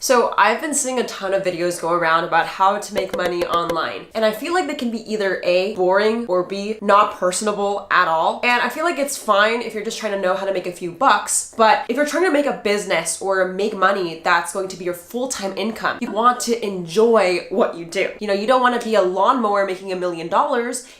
So I've been seeing a ton of videos go around about how to make money online, and I feel like they can be either A, boring, or B, not personable at all. And I feel like it's fine if you're just trying to know how to make a few bucks, but if you're trying to make a business or make money that's going to be your full-time income, you want to enjoy what you do. You know, you don't want to be a lawnmower making $1 million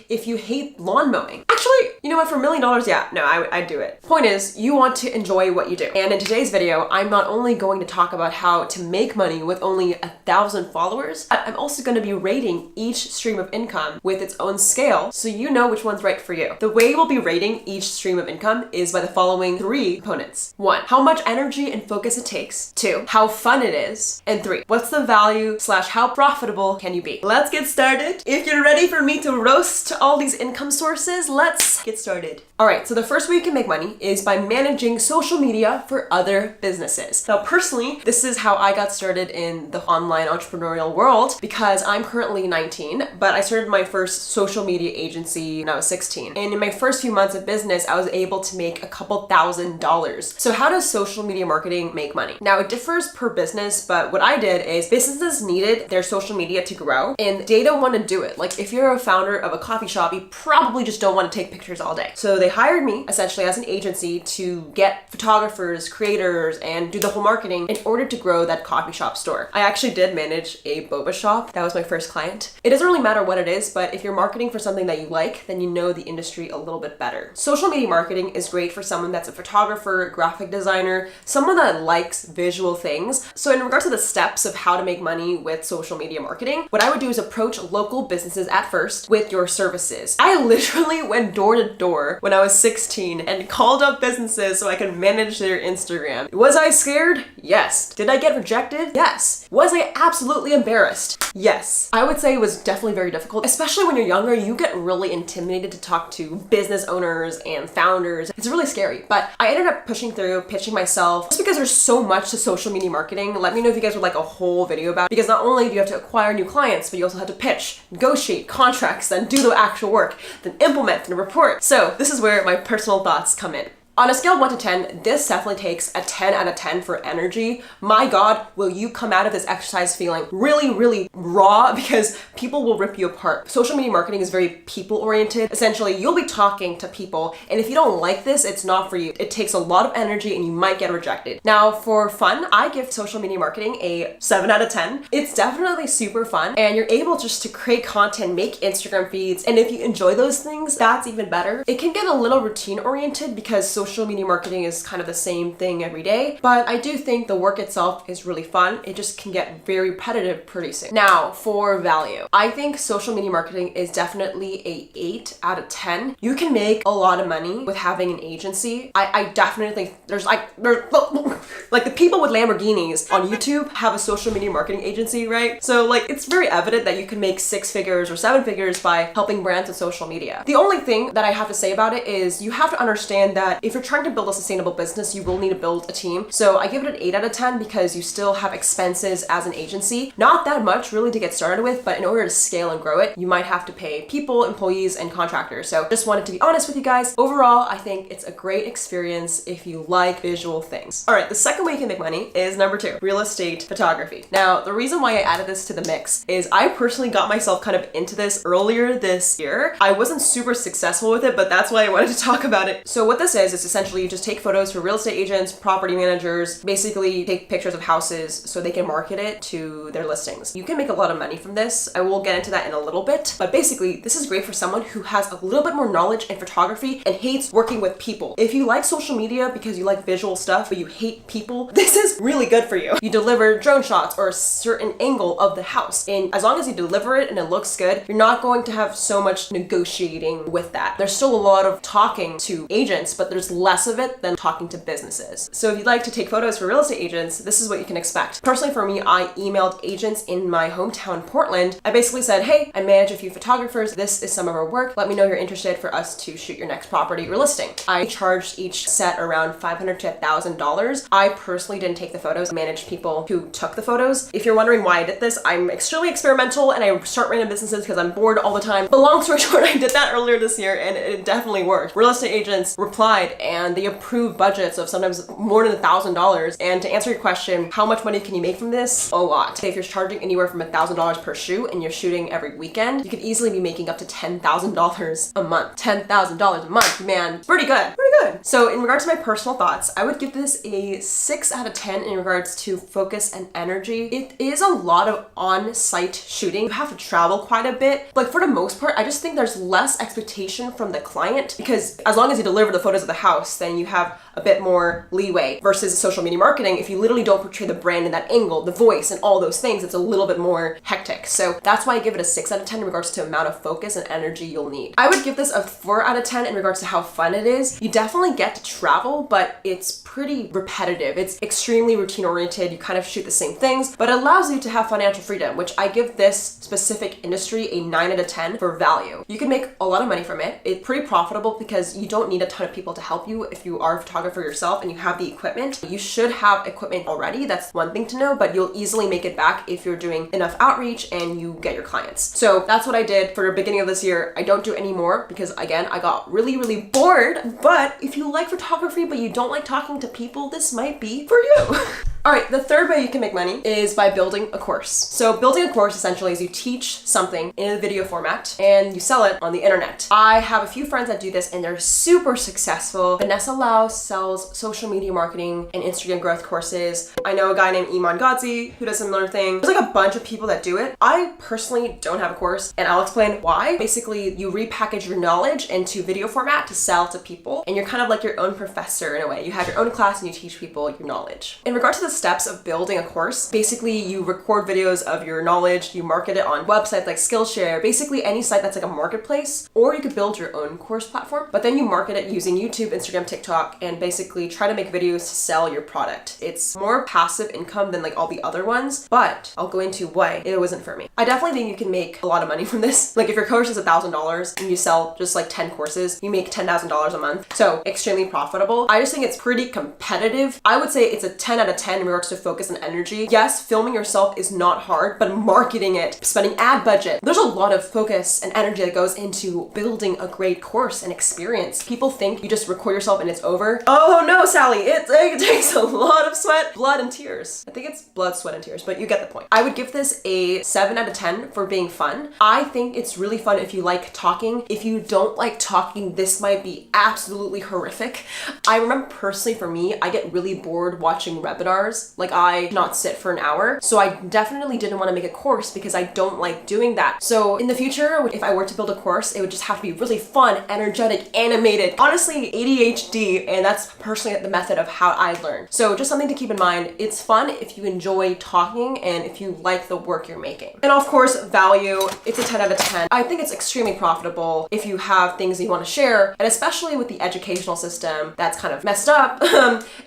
if you hate lawn mowing. Actually, you know what, for $1 million, yeah, no, I'd do it. Point is, you want to enjoy what you do. And in today's video, I'm not only going to talk about how to make money with only 1,000 followers, but I'm also going to be rating each stream of income with its own scale so you know which one's right for you. The way we'll be rating each stream of income is by the following 3 components. 1, how much energy and focus it takes. 2, how fun it is. And 3, what's the value / how profitable can you be? Let's get started. If you're ready for me to roast all these income sources, let's get started. All right, so the first way you can make money is by managing social media for other businesses. Now, personally, this is how I got started in the online entrepreneurial world because I'm currently 19, but I started my first social media agency when I was 16. And in my first few months of business, I was able to make a couple $1,000s. So how does social media marketing make money? Now, it differs per business, but what I did is businesses needed their social media to grow and they don't want to do it. Like if you're a founder of a coffee shop, you probably just don't want to take pictures all day. So they hired me essentially as an agency to get photographers, creators, and do the whole marketing in order to grow that coffee shop store. I actually did manage a boba shop. That was my first client. It doesn't really matter what it is, but if you're marketing for something that you like, then you know the industry a little bit better. Social media marketing is great for someone that's a photographer, graphic designer, someone that likes visual things. So in regards to the steps of how to make money with social media marketing, what I would do is approach local businesses at first with your services. I literally went door to door when I was 16 and called up businesses so I could manage their Instagram. Was I scared? Yes. Did I get rejected? Yes. Was I absolutely embarrassed? Yes. I would say it was definitely very difficult, especially when you're younger. You get really intimidated to talk to business owners and founders. It's really scary, but I ended up pushing through, pitching myself, just because there's so much to social media marketing. Let me know if you guys would like a whole video about it, because not only do you have to acquire new clients, but you also have to pitch, negotiate contracts, then do the actual work, then implement and report. So this is where my personal thoughts come in. On a scale of 1 to 10, this definitely takes a 10 out of 10 for energy. My God, will you come out of this exercise feeling really, really raw, because people will rip you apart. Social media marketing is very people-oriented. Essentially, you'll be talking to people, and if you don't like this, it's not for you. It takes a lot of energy and you might get rejected. Now, for fun, I give social media marketing a 7 out of 10. It's definitely super fun, and you're able just to create content, make Instagram feeds, and if you enjoy those things, that's even better. It can get a little routine-oriented because social media marketing is kind of the same thing every day, but I do think the work itself is really fun. It just can get very repetitive pretty soon. Now, for value, I think social media marketing is definitely a 8 out of 10. You can make a lot of money with having an agency. I definitely think there's like the people with Lamborghinis on YouTube have a social media marketing agency, right? So like it's very evident that you can make 6 figures or 7 figures by helping brands with social media. The only thing that I have to say about it is you have to understand that if you're trying to build a sustainable business, you will need to build a team. So I give it an 8 out of 10 because you still have expenses as an agency. Not that much really to get started with, but in order to scale and grow it, you might have to pay people, employees, and contractors. So just wanted to be honest with you guys. Overall, I think it's a great experience if you like visual things. All right, the second way you can make money is number 2, real estate photography. Now, the reason why I added this to the mix is I personally got myself kind of into this earlier this year. I wasn't super successful with it, but that's why I wanted to talk about it. So what this is essentially you just take photos for real estate agents, property managers, basically take pictures of houses so they can market it to their listings. You can make a lot of money from this. I will get into that in a little bit, but basically this is great for someone who has a little bit more knowledge in photography and hates working with people. If you like social media because you like visual stuff, but you hate people, this is really good for you. You deliver drone shots or a certain angle of the house, and as long as you deliver it and it looks good, you're not going to have so much negotiating with that. There's still a lot of talking to agents, but there's less of it than talking to businesses. So if you'd like to take photos for real estate agents, this is what you can expect. Personally for me, I emailed agents in my hometown, Portland. I basically said, hey, I manage a few photographers. This is some of our work. Let me know you're interested for us to shoot your next property or listing. I charged each set around $500 to $1,000. I personally didn't take the photos. I managed people who took the photos. If you're wondering why I did this, I'm extremely experimental and I start random businesses because I'm bored all the time. But long story short, I did that earlier this year and it definitely worked. Real estate agents replied website and they approve budgets of sometimes more than $1,000. And to answer your question, how much money can you make from this? A lot. If you're charging anywhere from $1,000 per shoot and you're shooting every weekend, you could easily be making up to $10,000 a month. $10,000 a month, man, pretty good, pretty good. So in regards to my personal thoughts, I would give this a 6 out of 10 in regards to focus and energy. It is a lot of on-site shooting. You have to travel quite a bit. Like for the most part, I just think there's less expectation from the client because as long as you deliver the photos of the house, then you have a bit more leeway versus social media marketing. If you literally don't portray the brand in that angle, the voice and all those things, it's a little bit more hectic. So that's why I give it a 6 out of 10 in regards to amount of focus and energy you'll need. I would give this a 4 out of 10 in regards to how fun it is. You definitely get to travel, but it's pretty repetitive. It's extremely routine oriented. You kind of shoot the same things, but it allows you to have financial freedom, which I give this specific industry a 9 out of 10 for value. You can make a lot of money from it. It's pretty profitable because you don't need a ton of people to help you if you are a photographer yourself and you have the equipment. You should have equipment already. That's one thing to know, but you'll easily make it back if you're doing enough outreach and you get your clients. So that's what I did for the beginning of this year. I don't do it anymore because again, I got really bored. But if you like photography, but you don't like talking to people, this might be for you. All right, the third way you can make money is by building a course. So building a course essentially is you teach something in a video format and you sell it on the internet. I have a few friends that do this and they're super successful. Vanessa Lau sells social media marketing and Instagram growth courses. I know a guy named Iman Godzi who does similar thing. There's like a bunch of people that do it. I personally don't have a course and I'll explain why. Basically, you repackage your knowledge into video format to sell to people and you're kind of like your own professor in a way. You have your own class and you teach people your knowledge. In regard to the steps of building a course, basically you record videos of your knowledge, you market it on websites like Skillshare, basically any site that's like a marketplace, or you could build your own course platform, but then you market it using YouTube, Instagram, TikTok, and basically try to make videos to sell your product. It's more passive income than like all the other ones, but I'll go into why it wasn't for me. I definitely think you can make a lot of money from this. Like if your course is $1,000 and you sell just like 10 courses, you make $10,000 a month. So extremely profitable. I just think it's pretty competitive. I would say it's a 10 out of 10 in regards to focus and energy. Yes, filming yourself is not hard, but marketing it, spending ad budget, there's a lot of focus and energy that goes into building a great course and experience. People think you just record yourself and it's over. Oh no, Sally, it takes a lot of sweat, blood, and tears. I think it's blood, sweat, and tears, but you get the point. I would give this a 7 out of 10 for being fun. I think it's really fun if you like talking. If you don't like talking, this might be absolutely horrific. I remember personally for me, I get really bored watching webinars. Like I cannot sit for an hour. So I definitely didn't want to make a course because I don't like doing that. So in the future, if I were to build a course, it would just have to be really fun, energetic, animated, honestly ADHD, and that's personally the method of how I learn. So just something to keep in mind. It's fun if you enjoy talking and if you like the work you're making. And of course, value, it's a 10 out of 10. I think it's extremely profitable if you have things that you want to share, and especially with the educational system that's kind of messed up.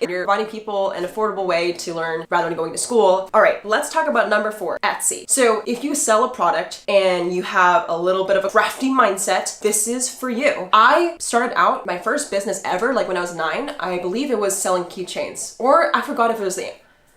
If you're providing people an affordable way to learn rather than going to school. All right, let's talk about number 4, Etsy. So if you sell a product and you have a little bit of a crafty mindset, this is for you. I started out my first business ever, like when I was 9, I believe it was selling keychains, or I forgot if it was the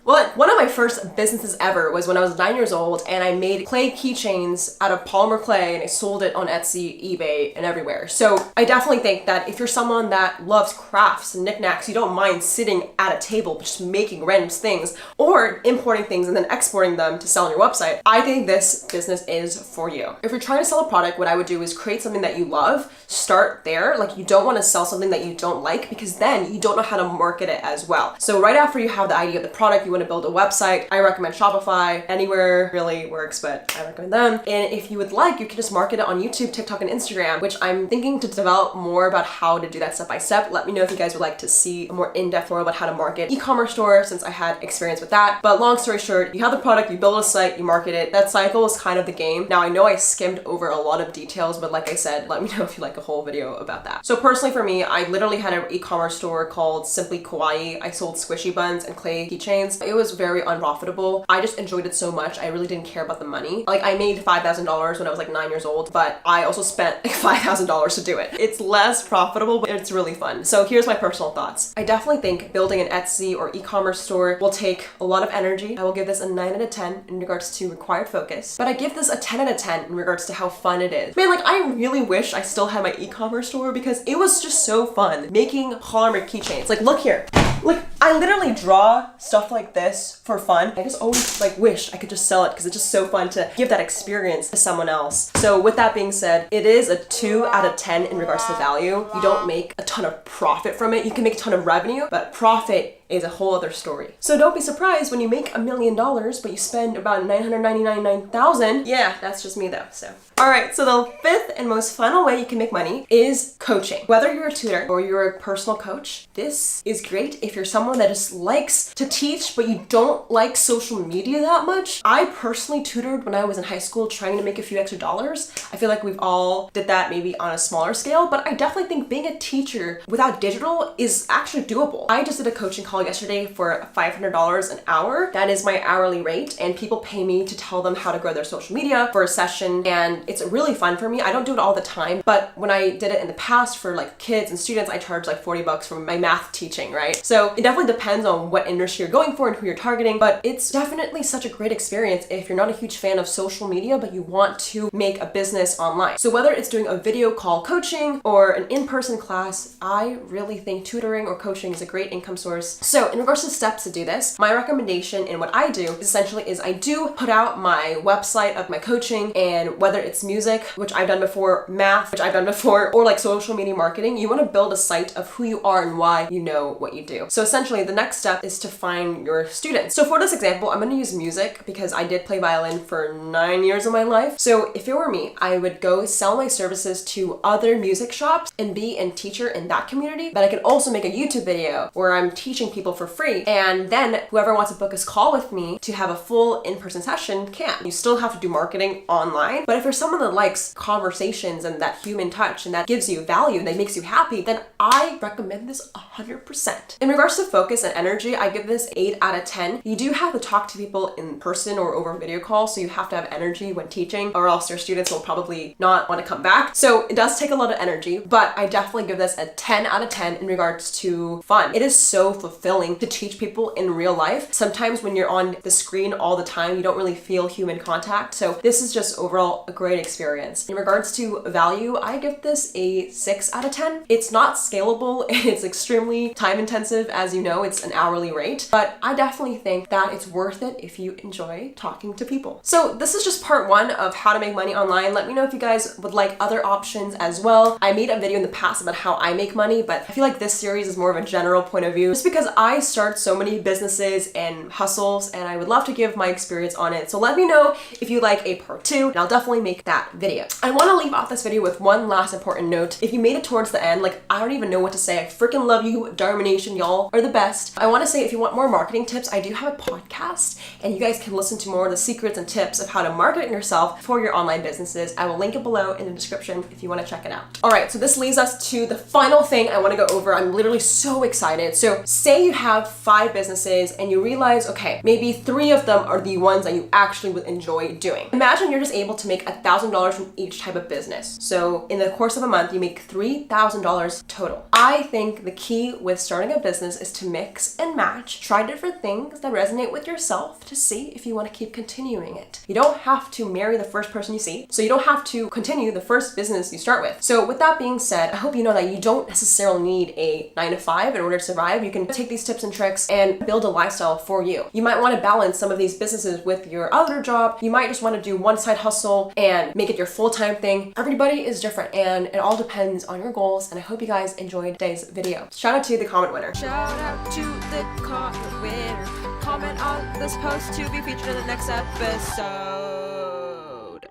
Well, one of my first businesses ever was when I was 9 years old and I made clay keychains out of polymer clay and I sold it on Etsy, eBay, and everywhere. So I definitely think that if you're someone that loves crafts and knickknacks, you don't mind sitting at a table just making random things or importing things and then exporting them to sell on your website, I think this business is for you. If you're trying to sell a product, what I would do is create something that you love, start there. Like you don't want to sell something that you don't like because then you don't know how to market it as well. So right after you have the idea of the product, you want to build a website, I recommend Shopify. Anywhere really works, but I recommend them. And if you would like, you can just market it on YouTube, TikTok, and Instagram, which I'm thinking to develop more about how to do that step by step. Let me know if you guys would like to see a more in-depth more about how to market e-commerce store, since I had experience with that. But long story short, you have the product, you build a site, you market it. That cycle is kind of the game. Now I know I skimmed over a lot of details, but like I said, let me know if you like a whole video about that. So personally for me, I literally had an e-commerce store called Simply Kawaii. I sold squishy buns and clay keychains. It was very unprofitable. I just enjoyed it so much. I really didn't care about the money. Like I made $5,000 when I was like 9 years old, but I also spent like $5,000 to do it. It's less profitable, but it's really fun. So here's my personal thoughts. I definitely think building an Etsy or e-commerce store will take a lot of energy. I will give this a 9 out of 10 in regards to required focus, but I give this a 10 out of 10 in regards to how fun it is. Man, like I really wish I still had my e-commerce store because it was just so fun making polymer keychains. Like look here. Like I literally draw stuff like this for fun. I just always like wish I could just sell it because it's just so fun to give that experience to someone else. So with that being said, it is a 2 out of 10 in regards to value. You don't make a ton of profit from it. You can make a ton of revenue, but profit is a whole other story. So don't be surprised when you make $1 million, but you spend about $999,000. Yeah, that's just me though, so. All right, so the fifth and most final way you can make money is coaching. Whether you're a tutor or you're a personal coach, this is great if you're someone that just likes to teach, but you don't like social media that much. I personally tutored when I was in high school trying to make a few extra dollars. I feel like we've all did that maybe on a smaller scale, but I definitely think being a teacher without digital is actually doable. I just did a coaching call yesterday for $500 an hour. That is my hourly rate, and people pay me to tell them how to grow their social media for a session, and it's really fun for me. I don't do it all the time, but when I did it in the past for like kids and students, I charge like $40 for my math teaching, right? So it definitely depends on what industry you're going for and who you're targeting, but it's definitely such a great experience if you're not a huge fan of social media, but you want to make a business online. So whether it's doing a video call coaching or an in-person class, I really think tutoring or coaching is a great income source. So in regards to steps to do this, my recommendation in what I do essentially is I do put out my website of my coaching, and whether it's music, which I've done before, math, which I've done before, or like social media marketing, you want to build a site of who you are and why you know what you do. So essentially the next step is to find your students. So for this example, I'm going to use music because I did play violin for 9 years of my life. So if it were me, I would go sell my services to other music shops and be a teacher in that community. But I can also make a YouTube video where I'm teaching people for free, and then whoever wants to book a call with me to have a full in-person session can. You still have to do marketing online, but if you're someone that likes conversations and that human touch and that gives you value and that makes you happy, then I recommend this 100%. In regards to focus and energy, I give this 8 out of 10. You do have to talk to people in person or over video call, so you have to have energy when teaching, or else your students will probably not want to come back. So it does take a lot of energy, but I definitely give this a 10 out of 10 in regards to fun. It is so fulfilling to teach people in real life. Sometimes when you're on the screen all the time, you don't really feel human contact. So this is just overall a great experience. In regards to value, I give this a 6 out of 10. It's not scalable and it's extremely time intensive. As you know, it's an hourly rate, but I definitely think that it's worth it if you enjoy talking to people. So this is just part 1 of how to make money online. Let me know if you guys would like other options as well. I made a video in the past about how I make money, but I feel like this series is more of a general point of view just because I start so many businesses and hustles and I would love to give my experience on it. So let me know if you like a part 2 and I'll definitely make that video. I want to leave off this video with one last important note. If you made it towards the end, like I don't even know what to say. I freaking love you, Dharma Nation. Y'all are the best. I want to say if you want more marketing tips, I do have a podcast and you guys can listen to more of the secrets and tips of how to market yourself for your online businesses. I will link it below in the description if you want to check it out. All right, so this leads us to the final thing I want to go over. I'm literally so excited. So say you have 5 businesses and you realize, okay, maybe 3 of them are the ones that you actually would enjoy doing. Imagine you're just able to make $1,000 from each type of business. So in the course of a month, you make $3,000 total. I think the key with starting a business is to mix and match, try different things that resonate with yourself to see if you want to keep continuing it. You don't have to marry the first person you see, so you don't have to continue the first business you start with. So with that being said, I hope you know that you don't necessarily need a 9 to 5 in order to survive. You can take these tips and tricks and build a lifestyle for you. You might want to balance some of these businesses with your other job. You might just want to do one side hustle and make it your full-time thing. Everybody is different and it all depends on your goals, and I hope you guys enjoyed today's video. Shout out to the comment winner. Shout out to the comment winner. Comment on this post to be featured in the next episode.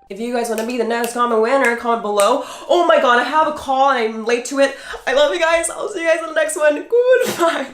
If you guys want to be the next comment winner, comment below. Oh my god, I have a call and I'm late to it. I love you guys. I'll see you guys in the next one. Goodbye.